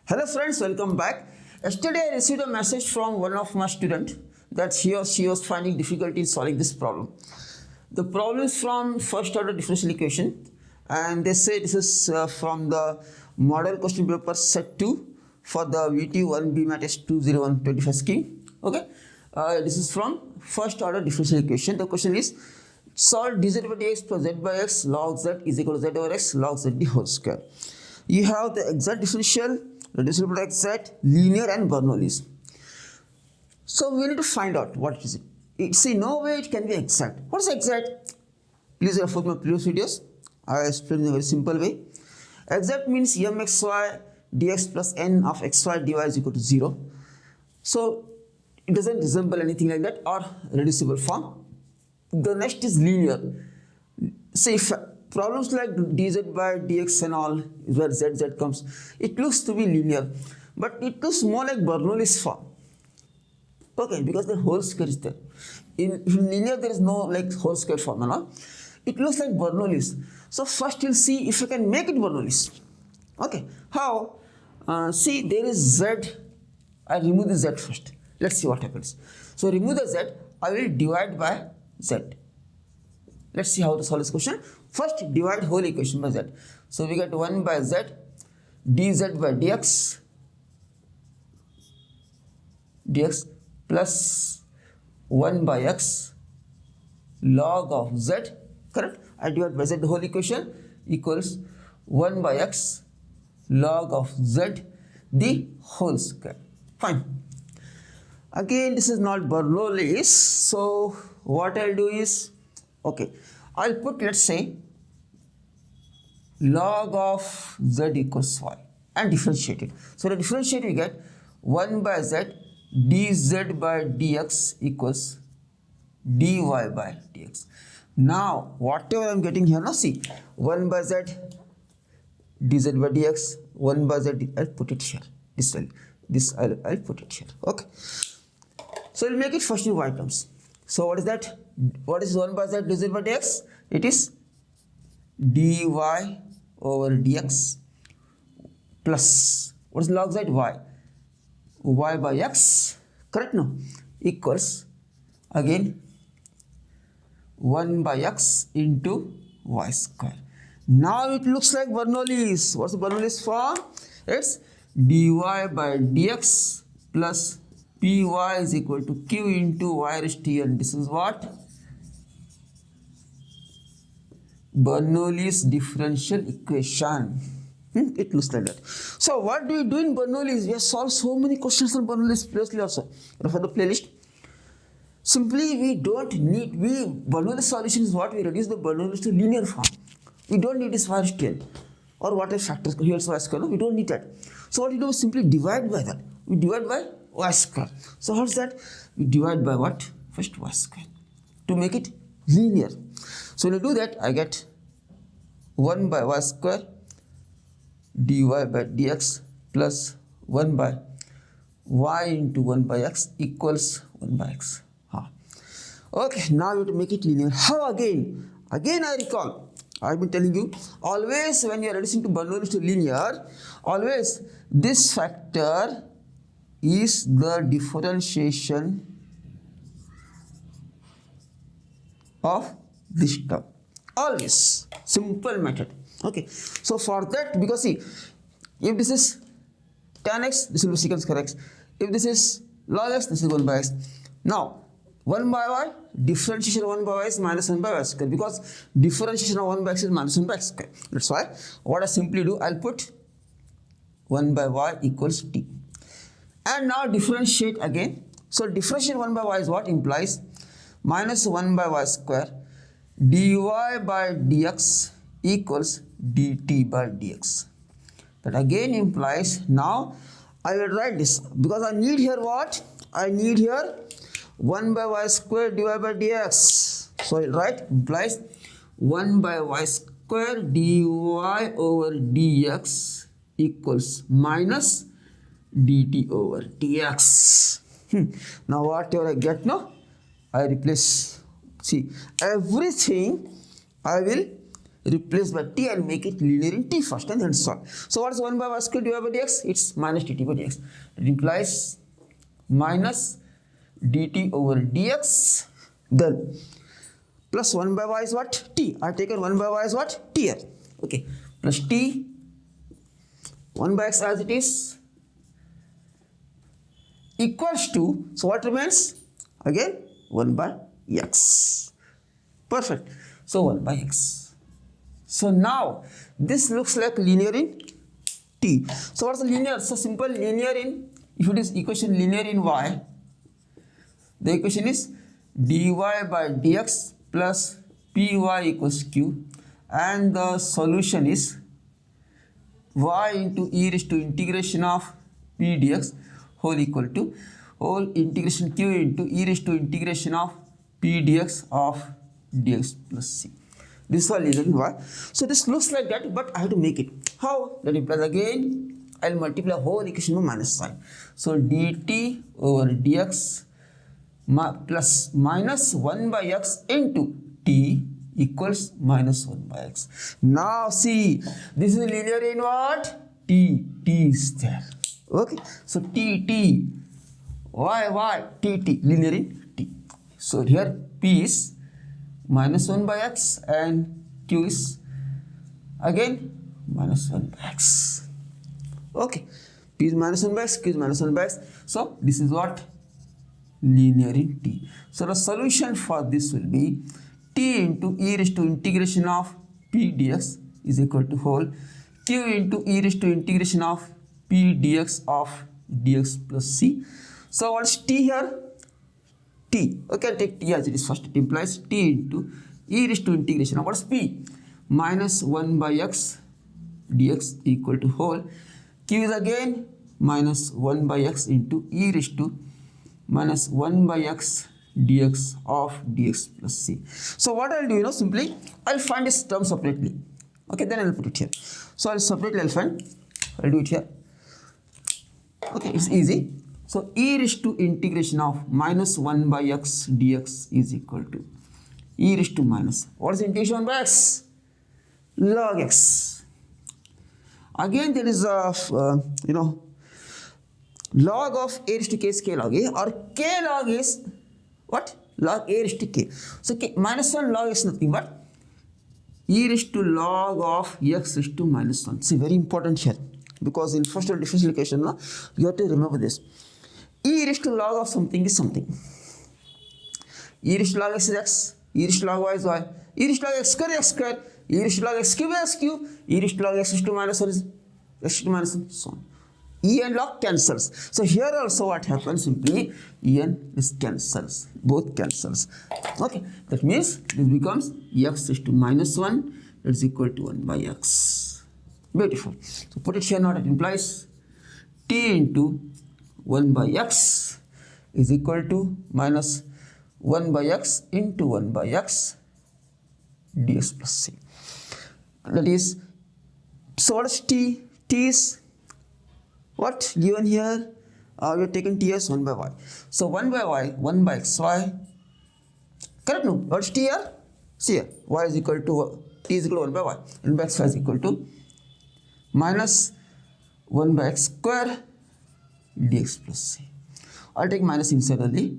Hello friends, welcome back. Yesterday I received a message from one of my students that he or she was finding difficulty in solving this problem. The problem is from first order differential equation and they say this is from the model question paper set 2 for the VTU 1BMTS201 25 scheme. Okay, this is from first order differential equation. The question is solve dz by dx plus z by x log z is equal to z over x log z the whole square. You have the exact differential, reducible exact, linear and Bernoulli's. So we need to find out what is it. See, no way it can be exact. What is exact? Please refer to my previous videos. I explained in a very simple way. Exact means mxy dx plus n of xy dy is equal to 0. So it doesn't resemble anything like that or reducible form. The next is linear. See, if problems like dz by dx and all, where z comes, it looks to be linear, but it looks more like Bernoulli's form. Okay, because the whole square is there. In linear, there is no like whole square form and all. It looks like Bernoulli's. So first you'll see if you can make it Bernoulli's. Okay, how? See, there is z. I remove the z first. Let's see what happens. So remove the z. I will divide by z. Let's see how to solve this question. First, divide whole equation by z. So we get 1 by z dz by dx plus 1 by x log of z, correct? I divide by z the whole equation equals 1 by x log of z the whole square. Fine. Again, this is not Bernoulli's. So what I'll do is, okay, I'll put, let's say, log of z equals y and differentiate it. So to differentiate, we get 1 by z dz by dx equals dy by dx. Now, whatever I'm getting here, now see, 1 by z dz by dx, 1 by z, I'll put it here. I'll put it here. Okay. So we'll make it first in y terms. So what is that? What is 1 by z dz by dx? It is dy over dx plus, what is log z? Y by x, correct? No, equals again 1 by x into y square. Now it looks like Bernoulli's. What's the Bernoulli's form? It's dy by dx plus py is equal to q into y raised to n. This is what? Bernoulli's differential equation. It looks like that. So what do we do in Bernoulli's? We have solved so many questions on Bernoulli's previously also. Refer the playlist. Simply we don't need, Bernoulli's solution is what? We reduce the Bernoulli's to linear form. We don't need this y raised to n or whatever factors, here's y square. No, we don't need that. So what we do is simply divide by that. We divide by y square. So how's that? We divide by what? First y square to make it linear. So when you do that, I get 1 by y square dy by dx plus 1 by y into 1 by x equals 1 by x. Okay, now you have to make it linear. How again? Again I recall, I've been telling you, always when you are reducing to Bernoulli's to linear, always this factor is the differentiation of this term. Always. Simple method. Okay. So for that, because see, if this is tan x, this will be secant square x. If this is log x, this is 1 by x. Now, 1 by y, differentiation of 1 by y is minus 1 by y square, because differentiation of 1 by x is minus 1 by x square. That's why what I simply do, I'll put 1 by y equals t. And now differentiate again. So differentiate 1 by y is what? Implies minus 1 by y square dy by dx equals dt by dx. That again implies, now I will write this because I need here what? I need here 1 by y square dy by dx. So I'll write implies 1 by y square dy over dx equals minus dt over dx. Now whatever I get now, I replace. See, everything I will replace by t and make it linear in t first and then solve. So what is 1 by y square divided by dx? It's minus dt by dx. It implies minus dt over dx, then plus 1 by y is what? T. I taken 1 by y is what? T here. Okay. Plus t, 1 by x as it is, equals to, so what remains? Again 1 by x. Perfect. So 1 by x. So now this looks like linear in t. So what's the linear? So simple linear in, if it is equation linear in y, the equation is dy by dx plus py equals q, and the solution is y into e raised to integration of p dx whole equal to whole integration q into e raised to integration of p dx of dx plus c. This is all linear in y. So this looks like that, but I have to make it. How? That implies again I'll multiply whole equation by minus sign. So dt over dx plus minus 1 by x into t equals minus 1 by x. Now see, this is linear in what? T is there. Okay, so t, y, t, linear in t. So here p is minus 1 by x and q is again minus 1 by x. Okay, p is minus 1 by x, q is minus 1 by x. So this is what? Linear in t. So the solution for this will be t into e raised to integration of p dx is equal to whole q into e raised to integration of p dx of dx plus c. So what's t here? T. Okay, I'll take t as it is first. It implies t into e raised to integration of what's p? Minus 1 by x dx equal to whole q is again minus 1 by x into e raised to minus 1 by x dx of dx plus c. So what I'll do, simply I'll find this term separately. Okay, then I'll put it here. So I'll do it here. Okay, it's easy. So e raised to integration of minus 1 by x dx is equal to e raised to minus, what is integration 1 by x? Log x. Again there is a log of a raised to k is k log a, or k log is what? Log a raised to k. So k minus 1 log is nothing but e raised to log of x raised to minus 1. See, very important here, because in first order differential equation you have to remember this. E raised to log of something is something. E raised to log x is x, e raised to log y is y, e raised to log x square, e raised to log x cube is cube, e raised to log x raised to minus 1 is x to minus 1, so on. E and log cancels. So here also what happens, simply E and this cancels, both cancels. Okay, that means this becomes x raised to minus 1 is equal to 1 by x. Beautiful. So put it here now, that implies t into 1 by x is equal to minus 1 by x into 1 by x dx plus c. That is, so what is t? T is what given here? We have taken t as 1 by y. So 1 by y, 1 by xy. Correct? No. What is t here? See here, y is equal to t is equal to 1 by y, and by xy is equal to minus 1 by x square dx plus c. I'll take minus inside only.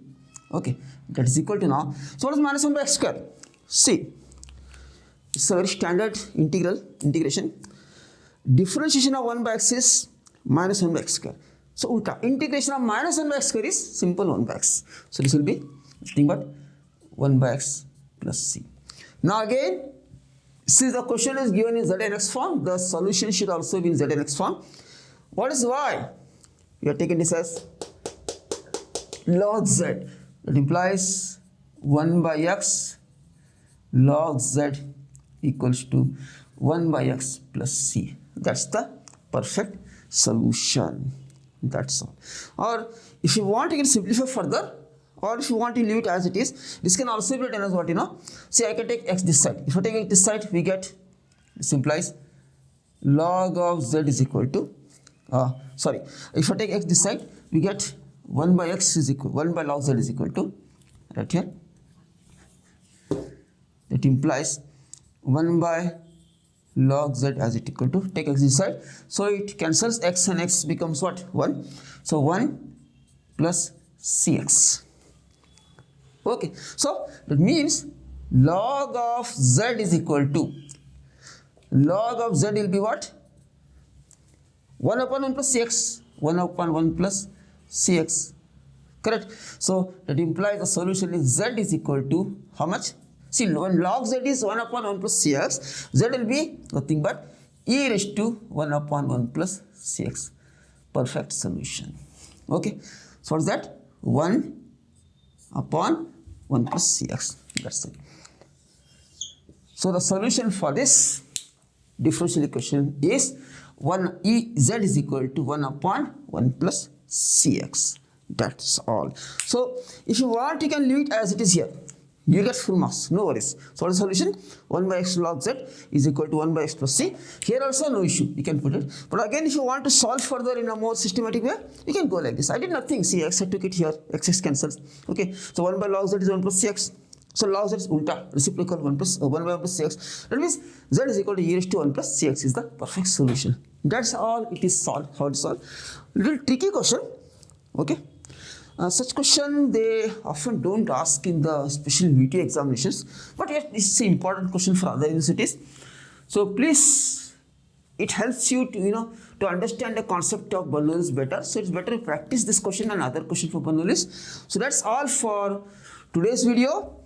Okay, that is equal to now. So what is minus 1 by x square? See, it's a very standard integration. Differentiation of 1 by x is minus 1 by x square. So ulta, integration of minus 1 by x square is simple 1 by x. So this will be nothing but 1 by x plus c. Now again, since the question is given in z and x form, the solution should also be in z and x form. What is y? We are taking this as log z. That implies 1 by x log z equals to 1 by x plus c. That's the perfect solution. That's all. Or if you want, you can simplify further, or if you want to leave it as it is, this can also be written as what, say I can take x this side. If I take x this side, we get, this implies log of z is equal to, if I take x this side, we get 1 by x is equal, 1 by log z is equal to, right here, that implies 1 by log z as it equal to, take x inside, so it cancels, x and x becomes what? 1. So 1 plus cx. Okay, so that means log of z is equal to, log of z will be what? 1 upon 1 plus cx, 1 upon 1 plus cx, correct? So that implies the solution is z is equal to how much? See, when log z is 1 upon 1 plus cx, z will be nothing but e raised to 1 upon 1 plus cx. Perfect solution. Okay, so what is that? 1 upon 1 plus cx. That's it. So the solution for this differential equation is z is equal to 1 upon 1 plus cx. That's all. So if you want, you can leave it as it is here. You get full marks, no worries. So what is the solution? 1 by x log z is equal to 1 by x plus c. Here also no issue, you can put it. But again, if you want to solve further in a more systematic way, you can go like this. I did nothing. See, x I took it here, x cancels. Okay, so 1 by log z is 1 plus cx. So log z is ulta, reciprocal 1 by 1 plus cx. That means z is equal to e raised to 1 plus cx is the perfect solution. That's all it is solved, how to solve. Little tricky question, okay. Such question they often don't ask in the special VTU examinations, but yet it's an important question for other universities. So please, it helps you to to understand the concept of Bernoulli's better. So it's better to practice this question and other question for Bernoulli's. So that's all for today's video.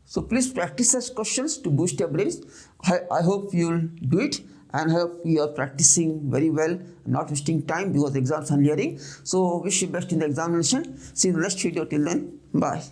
So please practice such questions to boost your brains. I hope you'll do it, and I hope you are practicing very well, not wasting time because exams are nearing. So wish you best in the examination. See you in the next video. Till then, bye.